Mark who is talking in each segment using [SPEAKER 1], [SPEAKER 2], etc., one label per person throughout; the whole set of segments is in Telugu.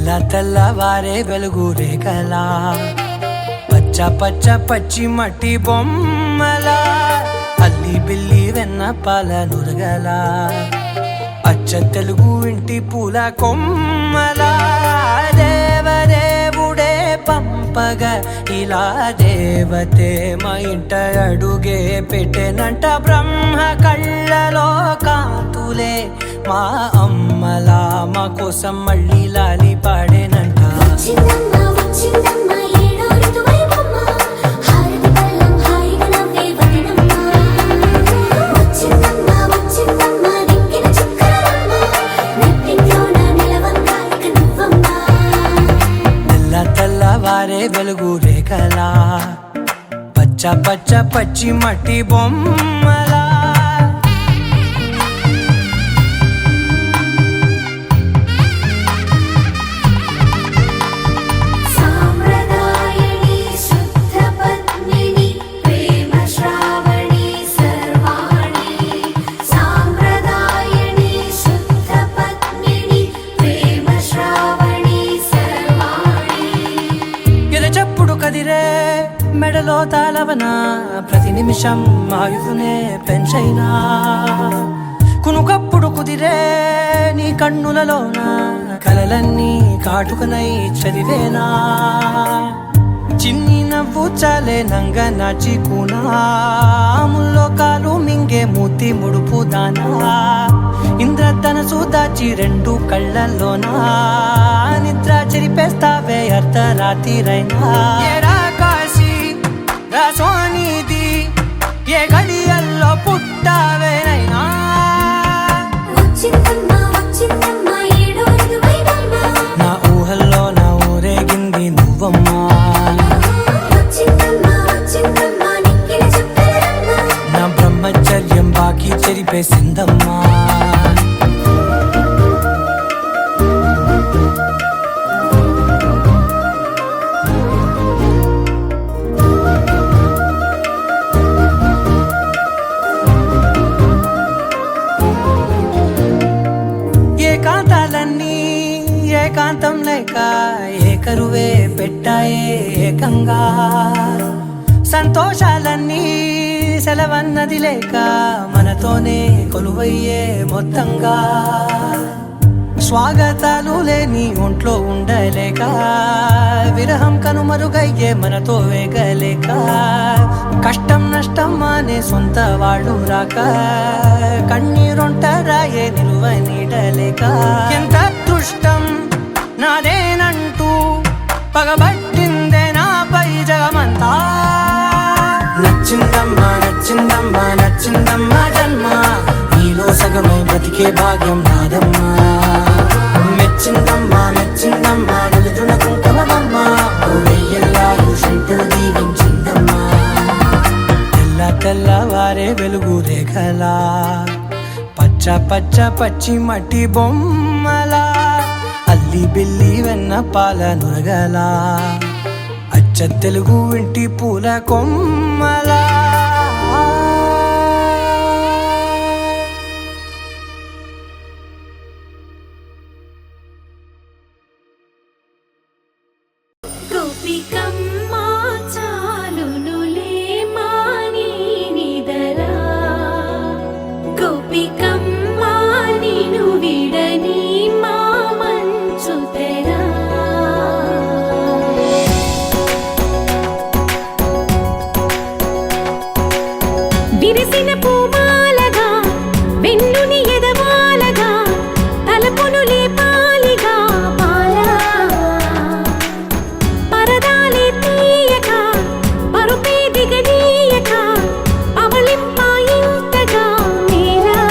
[SPEAKER 1] తెల్లవారే వెలుగు రేఖలా పచ్చ పచ్చ పచ్చి మట్టి బొమ్మలా అల్లి బిల్లి వెన్న పాల నురగలా అచ్చ తెలుగు ఇంటి పూల కొమ్మలా దేవదేవుడే పంపగా ఇలా దేవతే మా ఇంట అడుగే పెట్టెనంట బ్రహ్మ కళ్ళలో కాంతులే మా అమ్మలా మా కోసం మళ్ళీ లాలి పాడేనంట తెల్లవారే వెలుగు రేఖలా పచ్చ పచ్చ పచ్చి మట్టి బొమ్మలా కదిరే మెడలో తాళవన ప్రతి నిమిషం ఆయుధునే పెంచైనా కునుకప్పుడు కుదిరే నీ కన్నులలోన కలలన్నీ కాటుకనై చదివేనా చిన్ని నవ్వు చాలే నంగ నాచి కూనాముల్లో కాలు మింగే మూతి ముడుపు దానా ఇంద్రధనసు దాచి రెండు కళ్ళల్లోనా నిద్ర చెరిపేస్తావే అర్ధరాత్రిరైనా కాశీ రాసోనిది ఏ గడియల్లో పుట్టావేనైనా నా ఊహల్లో నా ఊరేగింది నువ్వమ్మా నా బ్రహ్మచర్యం బాకీ చెరిపేసిందమ్మా ఏకాంతాలన్నీ ఏకాంతం లేక ఏకరువే పెట్టాయే ఏకంగా సంతోషాలన్నీ సెలవన్నది లేక మనతోనే కొలువయ్యే మొత్తంగా స్వాగతాలు లేని ఒంట్లో ఉండలేక విరహం కనుమరుగయ్యే మనతో వేగలేక కష్టం నష్టం అనే సొంత వాళ్ళు రాక కన్నీరొంటరాయే నిలువ నీడలేక ఎంత అదృష్టం నాదేనంటూ పగబట్టిందే నాపై జగమంతా నచ్చిందమ్మా నచ్చిందమ్మా నచ్చిందమ్మా జన్మ నీలో సగమై బ్రతికే భాగ్యం నాదమ్మా మెచ్చిందమ్మా మెచ్చిందమ్మా నిలుతున్న కుంకుమమ్మా వెయ్యల్లాలు శంకరు దీవించిందమ్మా తెల్లవారే వెలుగు రేఖలా పచ్చ పచ్చ పచ్చి మట్టి బొమ్మలా అల్లి బిల్లి వెన్న పాల నురగలా అచ్చ తెలుగు ఇంటి పూల కొమ్మలా
[SPEAKER 2] విరిసిన పూమాలగా వెన్నుని ఎదవాలగా తలపును లేపాలిగా పాలా పరదాలే తీయక పరుపే దిగనీయక పవళింపాయింతగా మేరా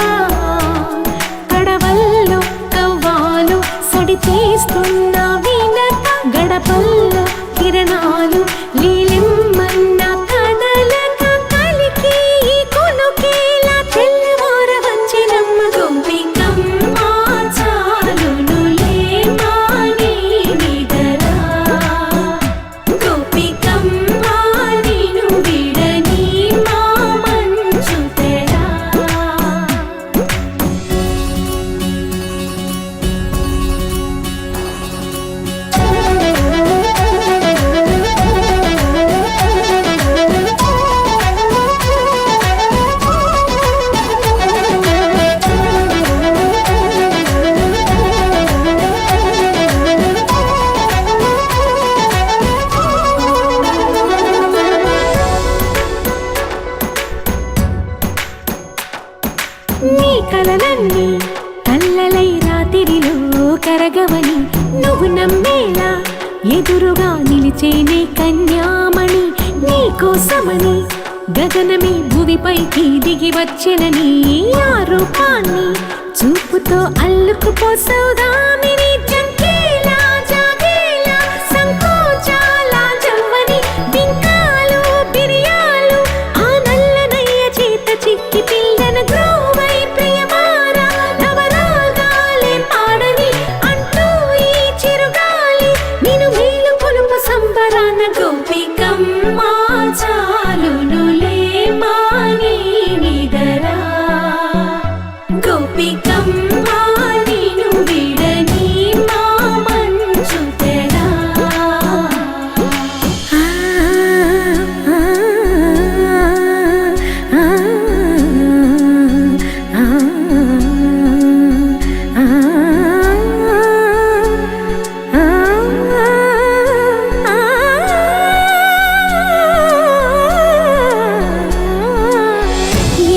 [SPEAKER 2] కడవల్లో కవ్వాలు సడి చేస్తున్న వినక గడపల్లో కిరణాలు లీలిమ్మన్న కదలక కలికి కొనుకేలా తెల్లవార వంచినమ్మ గోపికమ్మ చాలునులే మాని నిదరా గోపికమ్మ నిను విడని మా మంచు తెరా ఉండవని నువ్వు నమ్మేలా ఎదురుగా నిలిచేనే కన్యామణి నీకోసమని గగనమే భువిపైకి దిగి వచ్చెనని ఆ రూపాన్ని చూపుతో అల్లుకుపోసౌదామిని జంకేలా జాగేలా సంకోచాల జవ్వని బింకాలు బిరియాలు ఆ నల్లనయ్య చేత చిక్కి పిల్లన గ్రోవై ప్రియమారా నవరాగాలే పాడని అంటూ ఈ చిరుగాలి నిన్ను మేలు కొలుపు సంబరాన గోపికమ్మ చాలునులే మాని నిదరా గోపికమ్మ నిన్ను విడని మా మంచు తెరా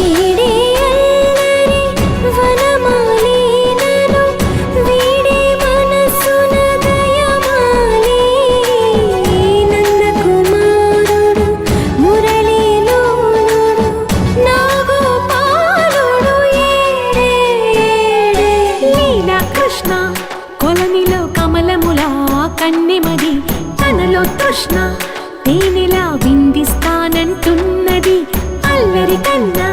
[SPEAKER 2] ఏడే అల్లరి వనమాలీనను వీడే మనసున దయమాలి నందకుమారుడు మురళీలోలుడు నాగోపాలుడు ఏడే లీలా కృష్ణ కొలనిలో కమలములా కన్నెమది తనలో తృష్ణ తేనెలా విందిస్తానంటున్నది అల్లరి కన్నా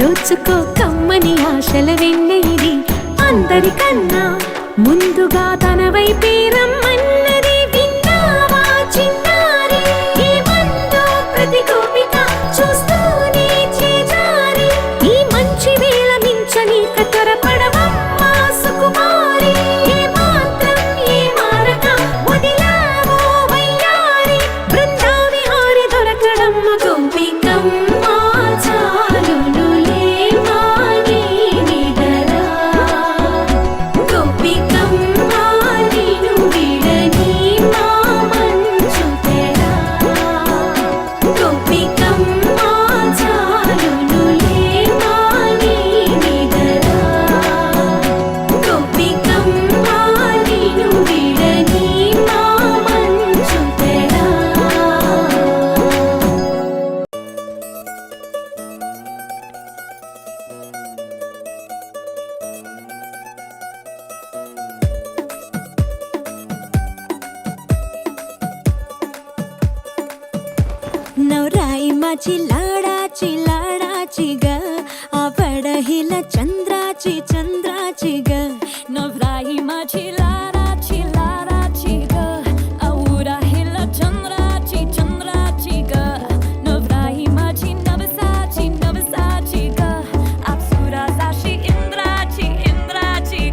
[SPEAKER 2] దోచుకో కమ్మని ఆశల వెన్నెయిది అందరికన్నా ముందుగా తన వైపే రమ్మన్నది విన్నావా చిన్నారి ఏమందో ప్రతి గోపిక చూస్తూనే చేజారి ఈ మంచి వేళ మించని కతరపడవమ్మ సుకుమారి ఏ మాత్రం ఏ మారక వదిలావో వయ్యారి బృందావిహారి దొరకడమ్మ గోపికమ్మ చాలునులే మాని నిదరా గోపికమ్మ నిన్ను విడని మా మంచు తెరా గోపికమ్మ చాలునులే మాని నిదరా గోపికమ్మ నిన్ను విడని మా మంచు తెరా
[SPEAKER 3] नवराई चिलाडाची ग आवड हिला चंद्राची ग नवराई माझी लाडाची ग औरा हिला चंद्राची ग नवराई माझी नवसाची ग अप्सरा जाशी इंद्राची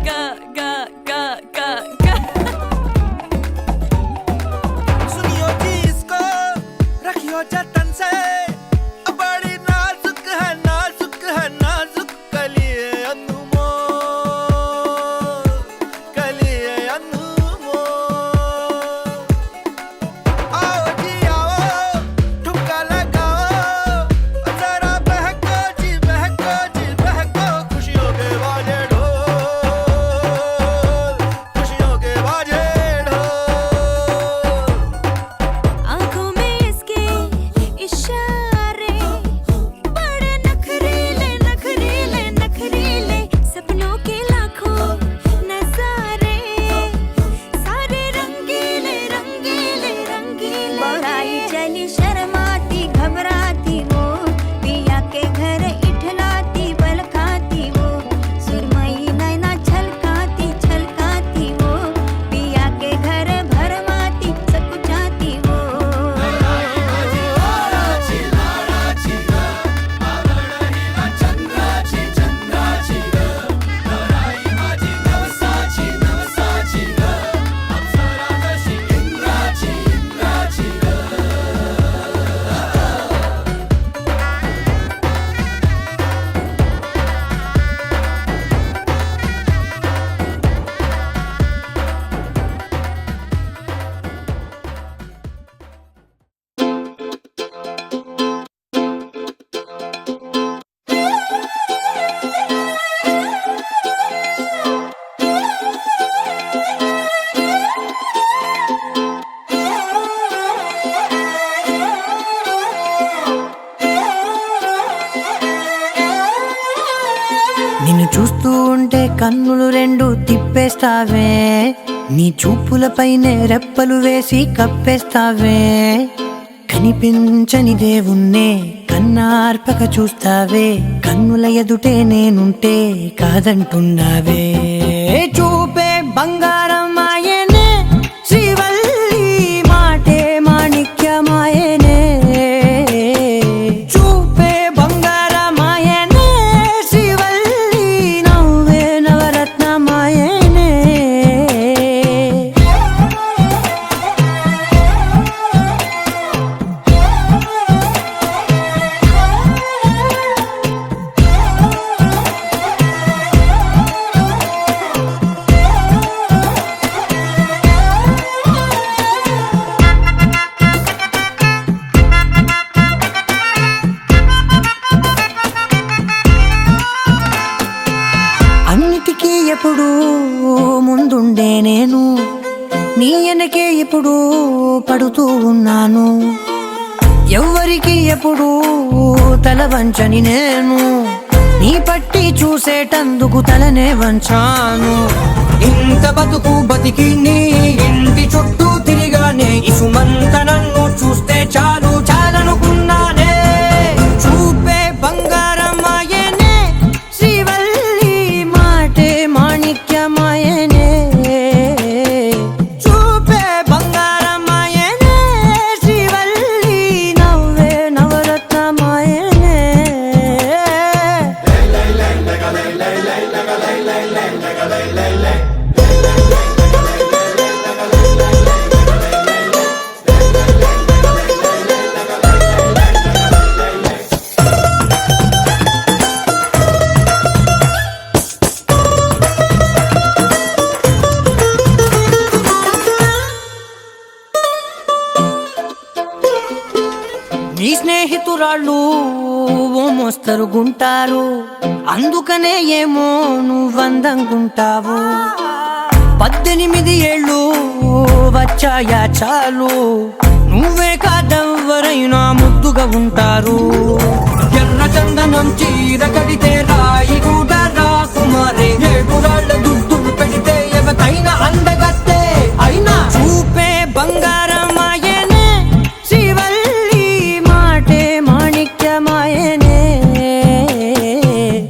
[SPEAKER 3] ग ग ग ग ग
[SPEAKER 4] सुनियो जी इसको रखियो जतन से बड़ी नाजुक है नाजुक कलिए अनमोल आओ जी आओ ठुमका लगाओ जरा बहको जी बहको खुशियों के बाजे ढोल खुशियों के बाजे ढोल
[SPEAKER 3] आंखों में इसके इशारे
[SPEAKER 1] చూస్తుంటే కన్నులు రెండు తిప్పేస్తావే, నీ చూపులపైనే రెప్పలు వేసి కప్పేస్తావే, కనిపించని దేవుణ్ణే కన్నార్పక చూస్తావే, కన్నుల ఎదుటే నేనుంటే కాదంటున్నావే. చూపే బంగారమాయనే శ్రీవల్లి, మాటే మాణిక్యమాయనే, చూపే బంగారమాయనే శ్రీవల్లి, నవ్వే నవరత్నమాయనే. అన్నిటికీ ఎప్పుడు ముందుండే నేను, నీ వెనకే ఎప్పుడు పడుతూ ఉన్నాను, ఎవ్వరికి ఎప్పుడు తల వంచని నేను, నీ పట్టి చూసేటందుకు తలనే వంచాను. ఇంత బతుకు బతికి నీ ఇంటి చుట్టూ తిరిగానే, ఇసుమంత నన్ను చూస్తే చాలు చాలనుకున్నానే. చూపే బంగారమాయనే శ్రీవల్లి, మాటే మాణిక్యమాయనే, చూపే బంగారమాయనే శ్రీవల్లి, నవ్వే నవరత్నమాయనే. నీ స్నేహితురాళ్ళు ఓ మోస్తరుగుంటారు, అందుకనే ఏమో నువ్వందంగుంటావు. 18 ఏళ్ళు వచ్చాయా చాలు, నువ్వే కాదెవ్వరైనా ముద్దుగా ఉంటారు. ఎర్ర చందనం చీర కడితే రాయి కూడా రాకుమారే, ఏడురాళ్ళ దుద్దులు పెడితే ఎవతైనా అందగత్తే అయినా. చూపే బంగారమాయనే శ్రీవల్లి, మాటే మాణిక్యమాయనే,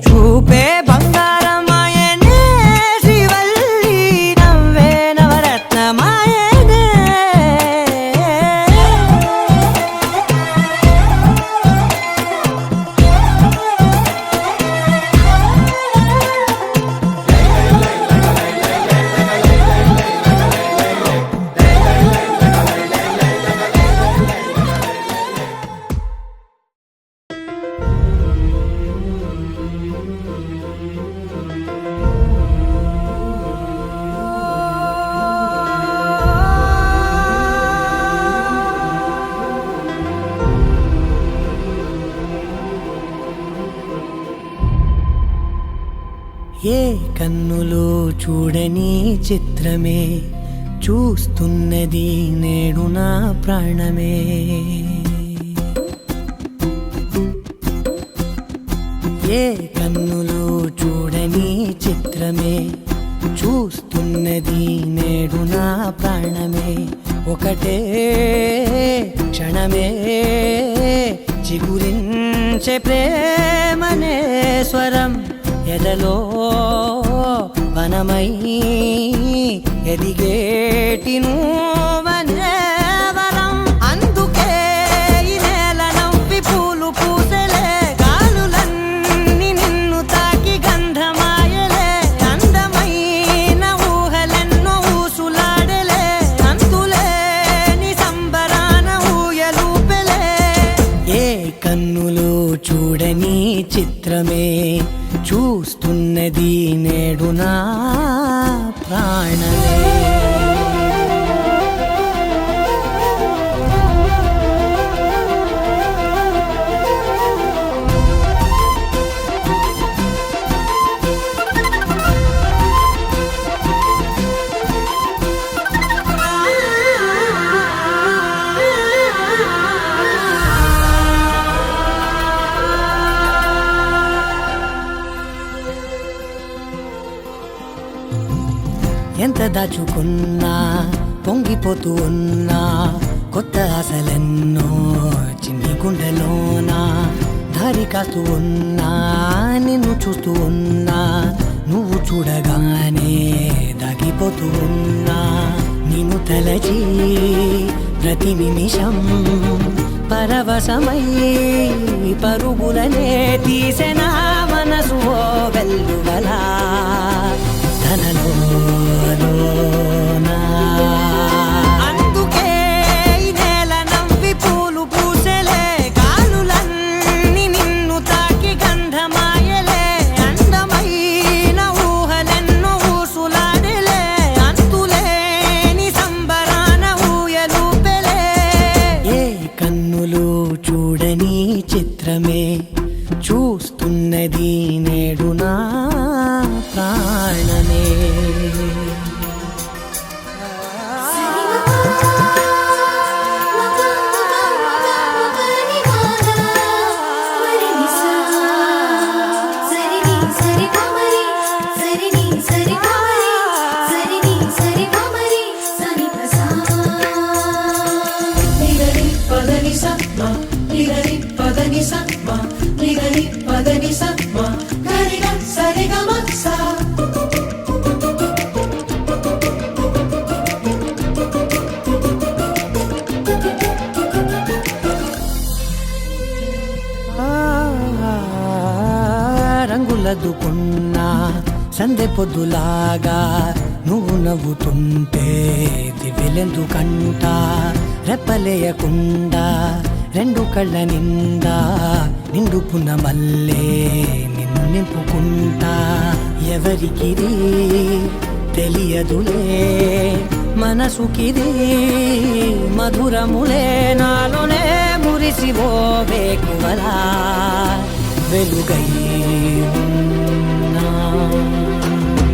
[SPEAKER 1] చూపే బంగారమాయనే శ్రీవల్లి, నవ్వే నవరత్నమాయనే. ఏ కన్నులు చూడని చిత్రమే చూస్తున్నది నేడు నా ప్రాణమే. ఏ కన్నులు చూడని చిత్రమే చూస్తున్నది నేడు నా ప్రాణమే. ఒకటే క్షణమే చిగురించే ప్రేమనే స్వరం, ఎదలో వనమై ఎదిగేటి నువ్వనే వరం. అందుకే ఈ నేల నవ్వి పూలు పూసలే, గాలులన్నీ నిన్ను తాకి గంధమాయలే, అందమైన ఊహలెన్నో ఊసులాడలే, అంతులేని సంబరాన ఊయలూపెలే. ఏ కన్నులు చూడని చిత్రమే చూస్తున్నది నేడు నా ప్రాణమే. దాచుకున్నా పొంగిపోతూ ఉన్నా కొత్త ఆశలెన్నో చిన్ని గుండెలోనా దారి కాస్తూ ఉన్నా నిన్ను చూస్తూ ఉన్నా నువ్వు చూడగానే దాగిపోతూ ఉన్నా నిన్ను తలచి ప్రతి నిమిషం పరవశమై పరుగులనే తీసెనా మనసు ఓ వెల్లువలా తనలోనా అందుకే ఈ నేల నవ్వి పూలు పూసెలే కాలులన్నీ నిన్ను తాకి గంధమాయలే అందమైన ఊహలెన్నో ఊసులాడలే అంతులేని సంబరాన ఊయలూపెలే ఏ కన్నులు చూడని చిత్రమే చూస్తున్నది నేడు నా ప్రాణమే రంగులదుకున్నా సందె పొద్దులాగా నువ్వు నవ్వుతుంటే దివ్యలెందుకంట రెప్పలేయకుండా రెండు కళ్ళ నిండా నిండుకున్న మల్లే నిన్ను నింపుకుంటా ఎవరికిది తెలియదులే మనసుకిది మధురములే నాలోనే మురిసివో వేకువలా వెలుగై ఉన్నా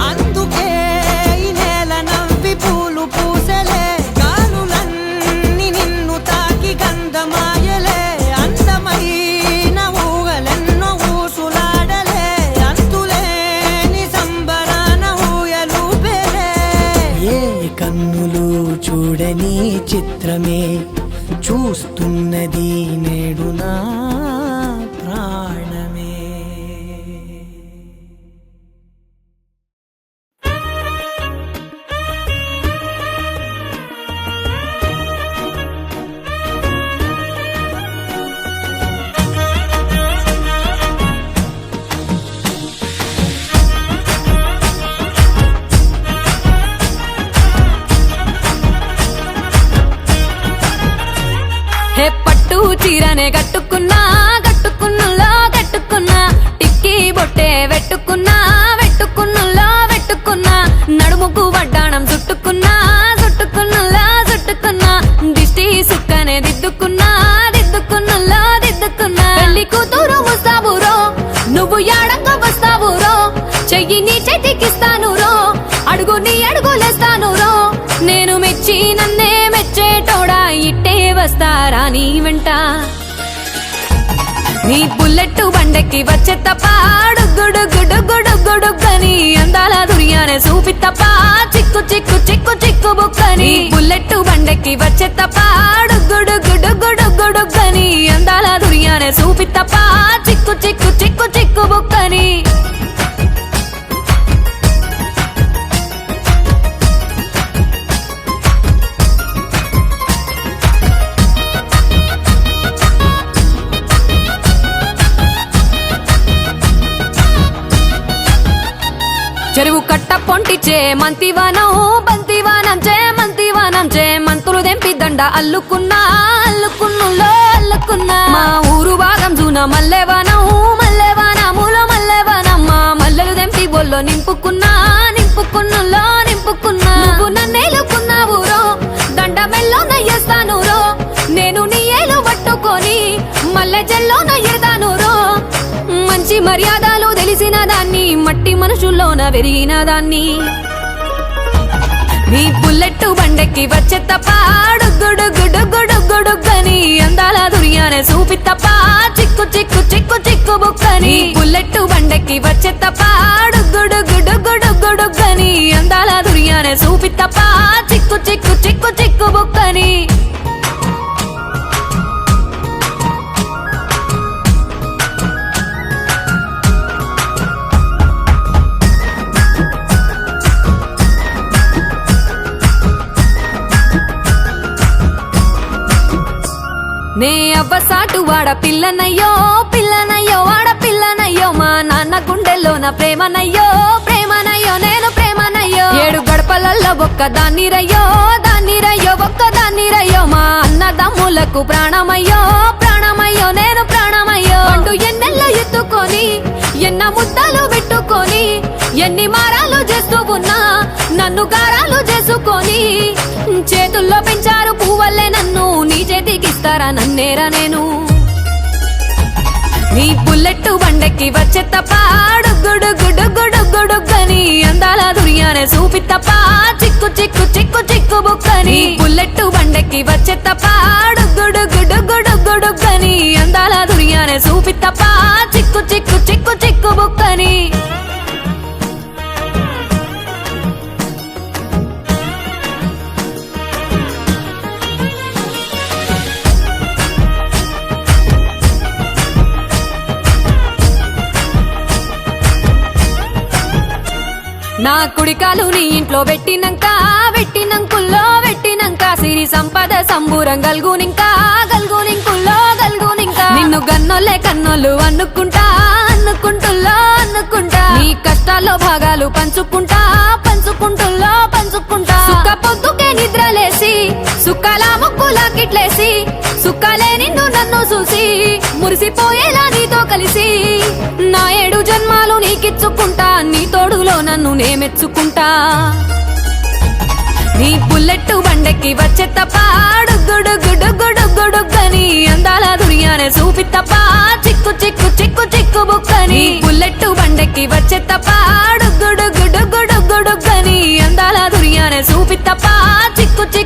[SPEAKER 1] అందుకే ఈ నేల నవ్వి పూలు పూసెలే గాలులన్నీ నిన్ను తాకి గంధమాయలే అందమైన ఊహలెన్నో ఊసులాడలే అంతులేని సంబరాన ఊయలూపెలే ఏ కన్నులు చూడని చిత్రమే చూస్తున్నది నేడు నా ప్రాణమే
[SPEAKER 3] హే పట్టు చీరనే కట్టుకున్నా కట్టుకున్నులో కట్టుకున్నా టిక్కీ బొట్టే వెట్టుకున్నా వెట్టుకున్నులో వెట్టుకున్నా నడుముకు వడ్డాణం చుట్టుకున్నా చుట్టుకున్నులో చుట్టుకున్నా దిష్టి సుక్కనే దిద్దుకున్నా దిద్దుకున్నులో దిద్దుకున్నా పెళ్లి కూతురు వస్తావురో నువ్వు యాడంగా వస్తావురో చెయ్యి నీ చేతికిస్తాను రో అడుగు నీ అడుగులేస్తాను రో నేను మెచ్చి నన్నే మెచ్చేటోడా ఇట్టే వస్తారా నీ వెంట నీ బుల్లెట్ బండెక్కి వచ్చే తప్ప గుడుగుడుగుడుగుడుగుడుగని అందాల దుర్యానే చూపి తప్ప చిక్కు చిక్కు చిక్కు చిక్కు బుక్కని బుల్లెట్ బండెక్కి వచ్చే తప్ప గుడుగుడుగుడుగుడుగని అందాల దుర్యానే చూపి తప్ప చిక్కు చిక్కు చిక్కు చిక్కు బుక్కని చెరువు కట్ట పొంటిచే మంతివానం బంతివానం చే మంతివానం చే మంతులు దెంపి దండ అల్లుకున్నా అల్లుకున్నులో అల్లుకున్నా మా ఊరు భాగం జూన మల్లెవానం మల్లెవానములో మల్లెవానం మా మల్లెలు దెంపి బొల్లో నింపుకున్నా నింపుకున్నులో నింపుకున్నా నువ్వు నన్నేలుకున్నావు రో దండ మెల్లో నయ్యేస్తాను రో నేను నీ ఏలు పట్టుకొని మల్లె జల్లో నయ్యేదాను రో మంచి మర్యాదలు తెలిసిన దాన్ని మట్టి మనుషుల్లోన పెరిగిన దాన్ని నీ బుల్లెట్ బండెక్కి వచ్చే తప్ప గుడుగుడుగుడుగుడుగని అందాల దుర్యానే చూపి తప్ప చిక్కు చిక్కు చిక్కు చిక్కు బుక్కని బుల్లెట్ బండెక్కి వచ్చే తప్ప గుడుగుడుగుడుగుడుగని అందాల అందాల దుర్యానే చూపి తప్ప చిక్కు చిక్కు చిక్కు చిక్కు బుక్కని నే అవ్వసాటు వాడ పిల్లనయ్యో పిల్లనయ్యో వాడ పిల్లనయ్యో మా నాన్న గుండెల్లోన ప్రేమనయ్యో ప్రేమనయ్యో నేను ప్రేమనయ్యో 7 గడపలల్లో ఒక్క దాన్నిరయ్యో దాన్నిరయ్యో ఒక్క దాన్నిరయ్యో మా అన్నదమ్ములకు ప్రాణమయ్యో ప్రాణమయ్యో నేను ప్రాణమయ్యో అంటూ ఎన్నెల్లో ఎత్తుకొని ఎన్న ముద్దలు పెట్టుకొని ఎన్ని మారాలు చేస్తూ ఉన్నా నన్ను గారాలు చేసుకొని చేతుల్లో పెంచారు పువ్వల్లే నన్ను నీ చేతికిస్తారా నన్నేరా నేను నీ బుల్లెట్టు బండెక్కి వచ్చే తప్ప డుగ్గుడుగ్గుడుగ్గుడుగ్గుడుగ్గని అందాల దుర్యానే చూపి తప్ప చిక్కు చిక్కు చిక్కు చిక్కు బుక్కని బుల్లెట్టు బండెక్కి వచ్చే తప్ప డుగ్గుడుగ్గుడుగ్గుడుగ్గుడుగ్గని అందాల దుర్యానే చూపి తప్ప చిక్కు చిక్కు చిక్కు చిక్కు బుక్కని నా కుడికాలు నీ ఇంట్లో పెట్టినంక సిరి సంపద సంబూరం గల్గునింకా నిన్ను గన్నోలే కన్నోళ్ళు అనుకుంటా నీ కష్టాల్లో భాగాలు పంచుకుంటా సుక్క పొద్దుకే నిద్రలేసి సుక్కలా ముక్కులా కిట్లేసి సుక్కలే నిన్ను నన్ను చూసి మురిసిపోయేలా నీతో కలిసి నా 7 జన్మాలు నీకిచ్చుకుంటా నీ తోడులో నన్ను నేమెచ్చుకుంటా నీ బుల్లెట్టు బండెక్కి వచ్చే తప్ప డుగ్గుడుగ్గుడుగ్గుడుగ్గుడుగ్గని అందాల దుర్యానే చూపి తప్ప చిక్కు చిక్కు చిక్కు చిక్కు బుక్కని బుల్లెట్టు బండెక్కి వచ్చే తప్ప డుగ్గుడుగ్గుడుగ్గుడుగ్గుడుగ్గని అందాల దుర్యానే చూపి తప్ప చిక్కు చిక్కు